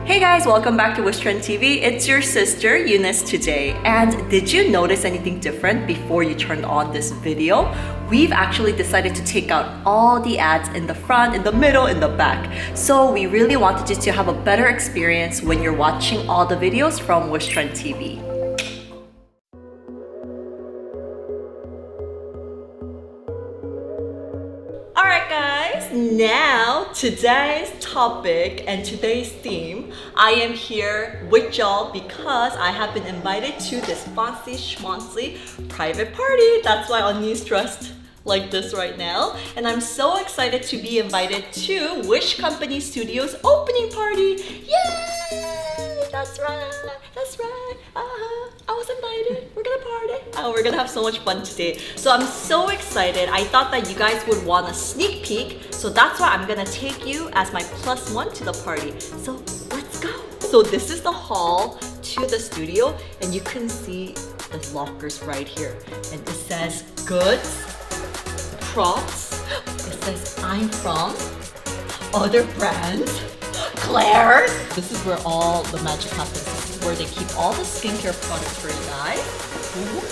Hey guys, welcome back to Wishtrend TV. It's your sister Eunice today. And did you notice anything different before you turned on this video? We've actually decided to take out all the ads in the front, in the middle, in the back. So we really wanted you to have a better experience when you're watching all the videos from Wishtrend TV. Alright guys, now today's topic and today's theme, I am here with y'all because I have been invited to this fancy schmancy private party. That's why Annie's dressed like this right now. And I'm so excited to be invited to Wishcompany Studio's opening party. Yay! That's right, that's right. I was invited. We're gonna party. Oh, we're gonna have so much fun today. So I'm so excited. I thought that you guys would want a sneak peek. So that's why I'm gonna take you as my +1 to the party. So let's go. So this is the hall to the studio and you can see the lockers right here. And it says goods, props. It says I'm from other brands. Claire. This is where all the magic happens. This is where they keep all the skincare products for you guys. Ooh.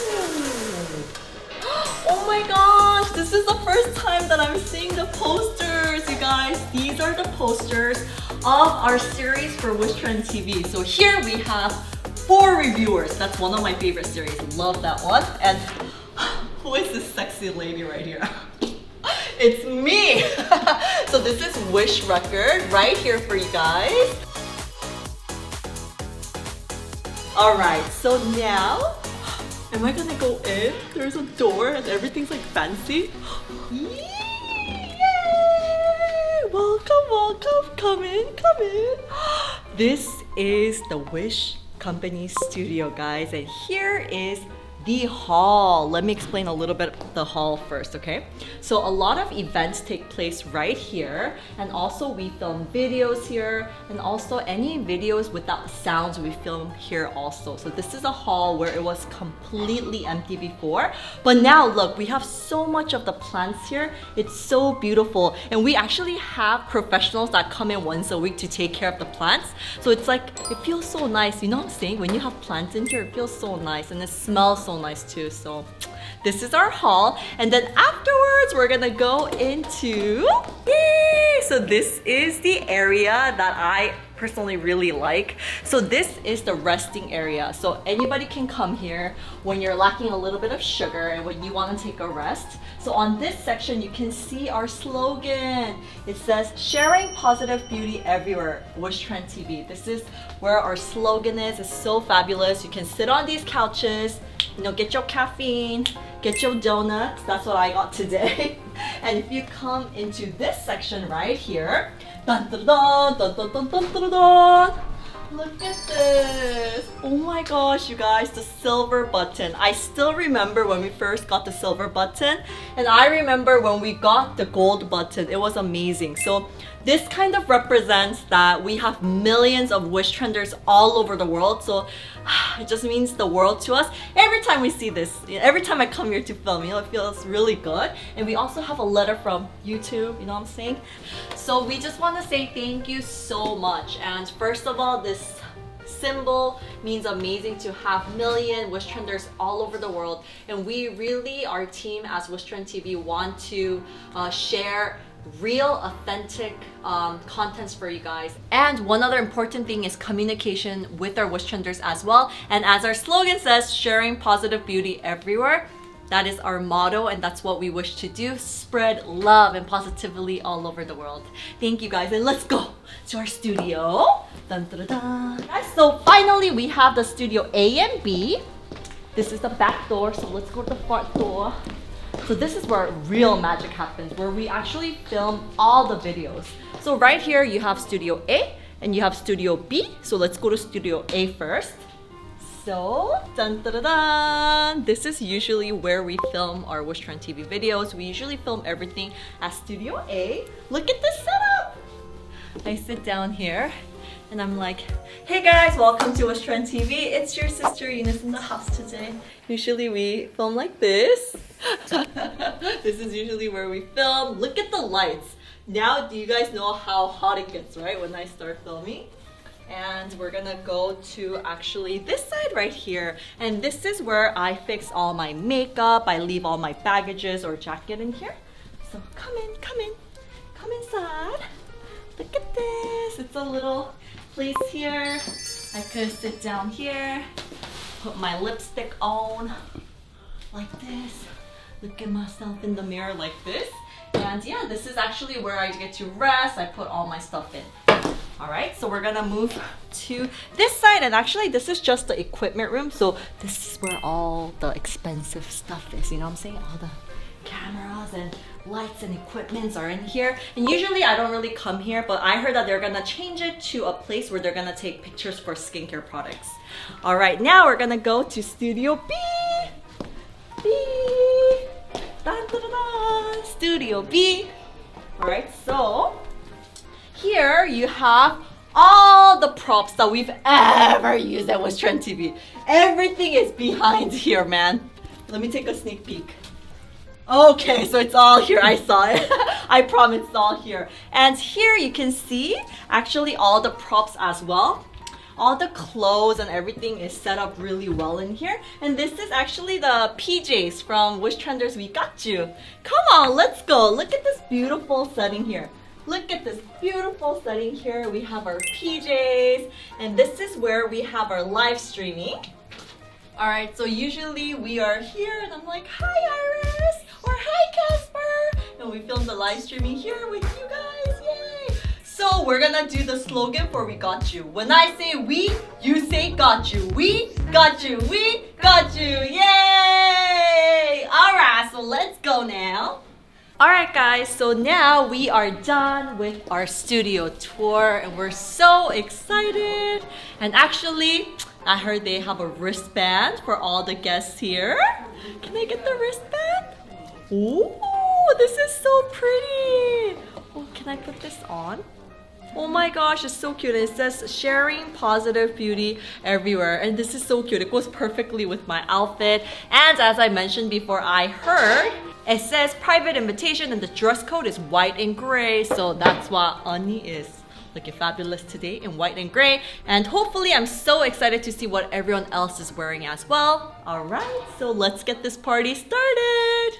Oh my gosh, this is the first time that I'm seeing the posters, you guys. These are the posters of our series for Wishtrend TV. So here we have 4 reviewers. That's one of my favorite series. Love that one. And who is this sexy lady right here? It's me! So this is Wish Record right here for you guys. Alright, so now, am I gonna go in? There's a door and everything's like fancy. Yay! Welcome, welcome, come in, come in. This is the Wishcompany Studio, guys, and here is the hall. Let me explain a little bit of the hall first, okay? So a lot of events take place right here, and also we film videos here, and also any videos without sounds we film here also. So this is a hall where it was completely empty before, but now look, we have so much of the plants here. It's so beautiful, and we actually have professionals that come in once a week to take care of the plants. So it's like, it feels so nice, you know what I'm saying? When you have plants in here, it feels so nice, and it smells so nice too. So this is our hall, and then afterwards we're gonna go into, yay! So this is the area that I personally really like. So this is the resting area. So anybody can come here when you're lacking a little bit of sugar and when you want to take a rest. So on this section you can see our slogan. It says sharing positive beauty everywhere, Wishtrend TV. This is where our slogan is. It's so fabulous. You can sit on these couches, you know, get your caffeine, get your donuts. That's what I got today. And if you come into this section right here, dun, dun, dun, dun, dun, dun, dun, dun, dun. Look at this. Oh my gosh, you guys, the silver button. I still remember when we first got the silver button, and I remember when we got the gold button. It was amazing. So this kind of represents that we have millions of Wishtrenders all over the world. So it just means the world to us. Every time we see this, every time I come here to film, you know, it feels really good. And we also have a letter from YouTube, you know what I'm saying? So we just want to say thank you so much. And first of all, this symbol means amazing to have million Wishtrenders all over the world. And we really, our team as Wishtrend TV, want to share real authentic contents for you guys. And one other important thing is communication with our Wishtrenders as well. And as our slogan says, sharing positive beauty everywhere. That is our motto, and that's what we wish to do. Spread love and positivity all over the world. Thank you guys, and let's go to our studio. Dun, dun, dun, dun. Guys, so finally we have the studio A and B. This is the back door, so let's go to the front door. So this is where real magic happens, where we actually film all the videos. So right here you have Studio A and you have Studio B. So let's go to Studio A first. So, dun, dun, dun, dun. This is usually where we film our Wishtrend TV videos. We usually film everything at Studio A. Look at this setup! I sit down here and I'm like, hey guys, welcome to Wishtrend TV. It's your sister Eunice in the house today. Usually we film like this. This is usually where we film. Look at the lights. Now, do you guys know how hot it gets, right? When I start filming. And we're gonna go to actually this side right here. And this is where I fix all my makeup. I leave all my baggages or jacket in here. So come inside. Look at this. It's a little place here. I could sit down here, put my lipstick on like this. Look at myself in the mirror like this. And yeah, this is actually where I get to rest. I put all my stuff in. All right, so we're gonna move to this side, and actually this is just the equipment room. So this is where all the expensive stuff is, you know what I'm saying? All the cameras and lights and equipments are in here. And usually I don't really come here, but I heard that they're gonna change it to a place where they're gonna take pictures for skincare products. All right, now we're gonna go to Studio B. Dun, dun, dun, dun. Studio B. All right, so here you have all the props that we've ever used at Wishtrend TV. Everything is behind here, man. Let me take a sneak peek. Okay, so it's all here. I saw it. I promise it's all here. And here you can see actually all the props as well. All the clothes and everything is set up really well in here. And this is actually the PJs from Wishtrenders We Got You. Come on, let's go. Look at this beautiful setting here. Look at this beautiful setting here. We have our PJs, and this is where we have our live streaming. All right, so usually we are here and I'm like, hi Iris, or hi Casper. And we film the live streaming here with you guys, yay. So we're gonna do the slogan for We Got You. When I say we, you say got you. We got you, we got you, yay. All right, so let's go now. Alright guys, so now we are done with our studio tour and we're so excited. And actually, I heard they have a wristband for all the guests here. Can I get the wristband? Ooh, this is so pretty. Oh, can I put this on? Oh my gosh, it's so cute. It says sharing positive beauty everywhere. And this is so cute. It goes perfectly with my outfit. And as I mentioned before, I heard it says private invitation and the dress code is white and gray. So that's why Ani is looking fabulous today in white and gray. And hopefully I'm so excited to see what everyone else is wearing as well. All right, so let's get this party started.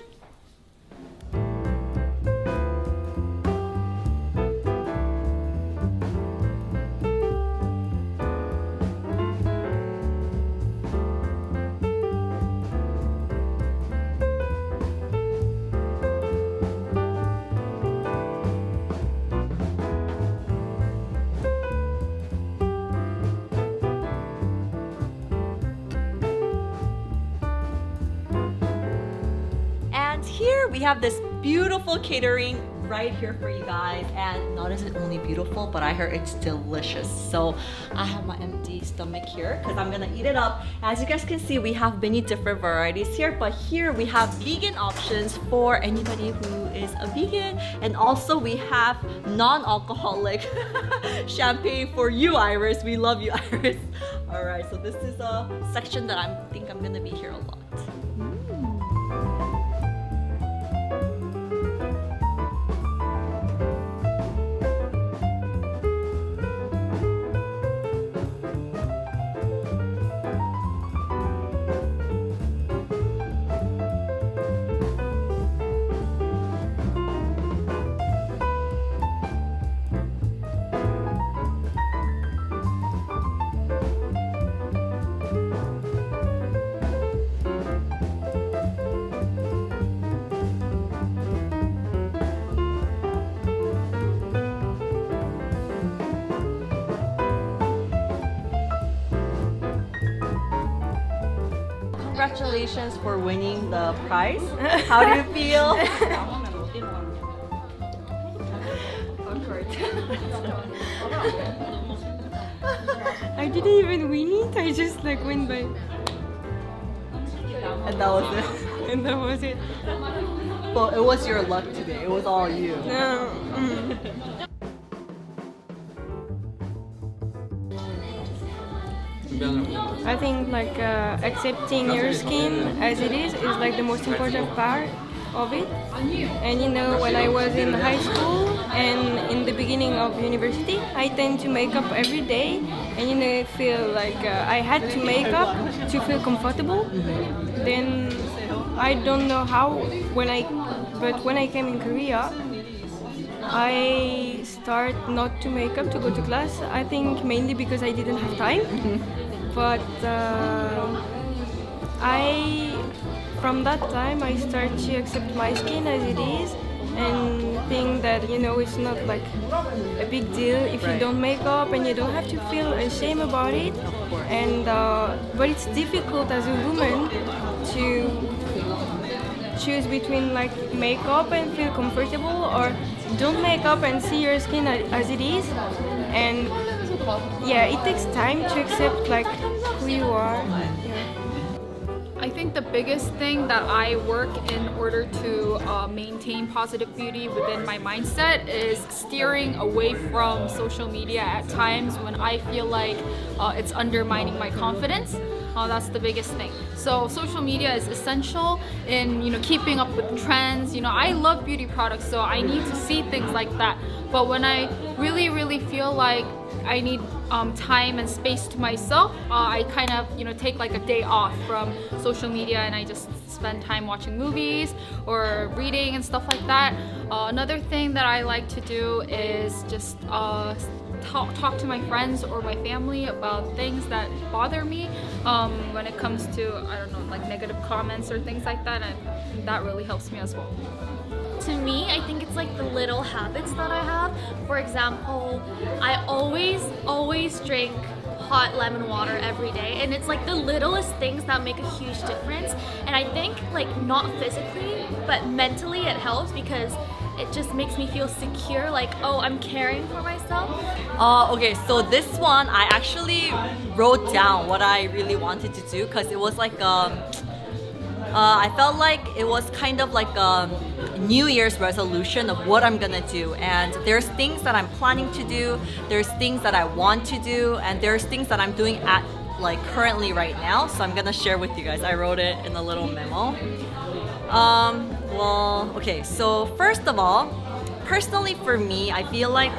Here we have this beautiful catering right here for you guys, and not is it only beautiful, but I heard it's delicious. So I have my empty stomach here because I'm gonna eat it up. As you guys can see, we have many different varieties here, but here we have vegan options for anybody who is a vegan, and also we have non-alcoholic champagne for you, Iris. We love you, Iris. All right, so this is a section that I think I'm gonna be here a lot. Congratulations for winning the prize. How do you feel? I didn't even win it, I just like went by. And that was it. And that was it. Well, it was your luck today. It was all you. No. I think like accepting your skin as it is like the most important part of it. And you know, when I was in high school, And in the beginning of university, I tend to make up every day, and I feel like I had to make up to feel comfortable. Then I don't know how but when I came in Korea, I start not to make up to go to class. I think mainly because I didn't have time. But from that time I start to accept my skin as it is and think that it's not like a big deal if you don't make up, and you don't have to feel ashamed about it. And but it's difficult as a woman to choose between like makeup and feel comfortable, or don't make up and see your skin as it is. And yeah, it takes time to accept like who you are. I think the biggest thing that I work in order to maintain positive beauty within my mindset is steering away from social media at times when I feel like it's undermining my confidence. That's the biggest thing. So social media is essential in keeping up with trends. I love beauty products, so I need to see things like that. But when I really feel like I need time and space to myself, I kind of take like a day off from social media, and I just spend time watching movies or reading and stuff like that. Another thing that I like to do is just talk to my friends or my family about things that bother me when it comes to, I don't know, like negative comments or things like that, and that really helps me as well. To me, I think it's like the little habits that I have. For example, I always drink hot lemon water every day, and it's like the littlest things that make a huge difference. And I think like not physically, but mentally it helps because it just makes me feel secure, like, oh, I'm caring for myself. Okay, so this one I actually wrote down what I really wanted to do, because it was like I felt like it was kind of like a New Year's resolution of what I'm gonna do. And there's things that I'm planning to do, there's things that I want to do, and there's things that I'm doing at like currently right now. So I'm gonna share with you guys. I wrote it in a little memo. Well, okay, so first of all, personally for me, I feel like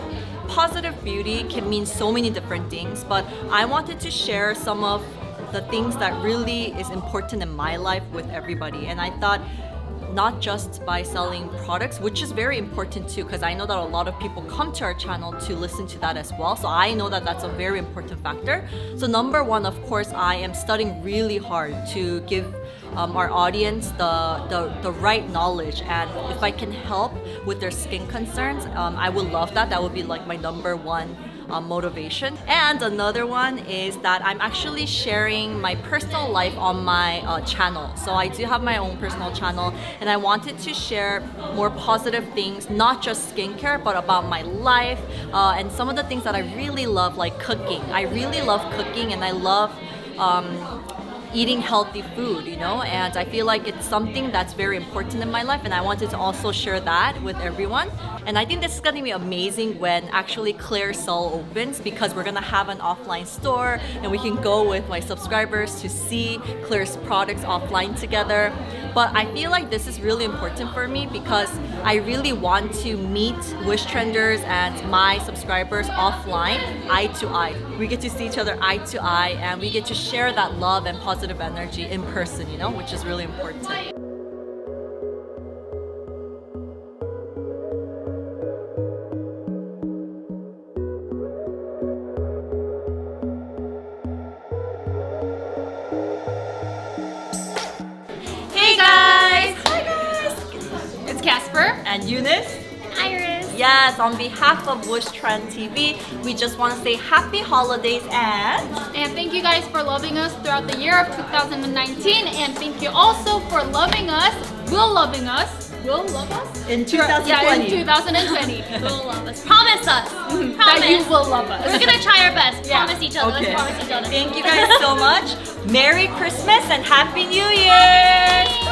positive beauty can mean so many different things, but I wanted to share some of the things that really is important in my life with everybody. And I thought not just by selling products, which is very important too, because I know that a lot of people come to our channel to listen to that as well. So I know that that's a very important factor. So number one, of course, I am studying really hard to give our audience the right knowledge, and if I can help with their skin concerns, I would love that. That would be like my number one motivation. And another one is that I'm actually sharing my personal life on my channel. So I do have my own personal channel, and I wanted to share more positive things, not just skincare, but about my life and some of the things that I really love, like cooking. I really love cooking, and I love eating healthy food, and I feel like it's something that's very important in my life, and I wanted to also share that with everyone. And I think this is going to be amazing when actually COLLAB Seoul opens, because we're going to have an offline store and we can go with my subscribers to see COLLAB's products offline together. But I feel like this is really important for me because I really want to meet Wishtrenders and my subscribers offline, eye to eye. We get to see each other eye to eye, and we get to share that love and positive energy in person, which is really important. And Eunice. Iris. Yes, on behalf of Wishtrend TV, we just want to say happy holidays and thank you guys for loving us throughout the year of 2019, and thank you also for loving us, will love us in 2020. Yeah, in 2020. Will love us. Promise us. Promise. That you will love us. We're gonna try our best. Yeah. Promise each other. Okay. Let's promise each other. Thank you guys so much. Merry Christmas and Happy New Year!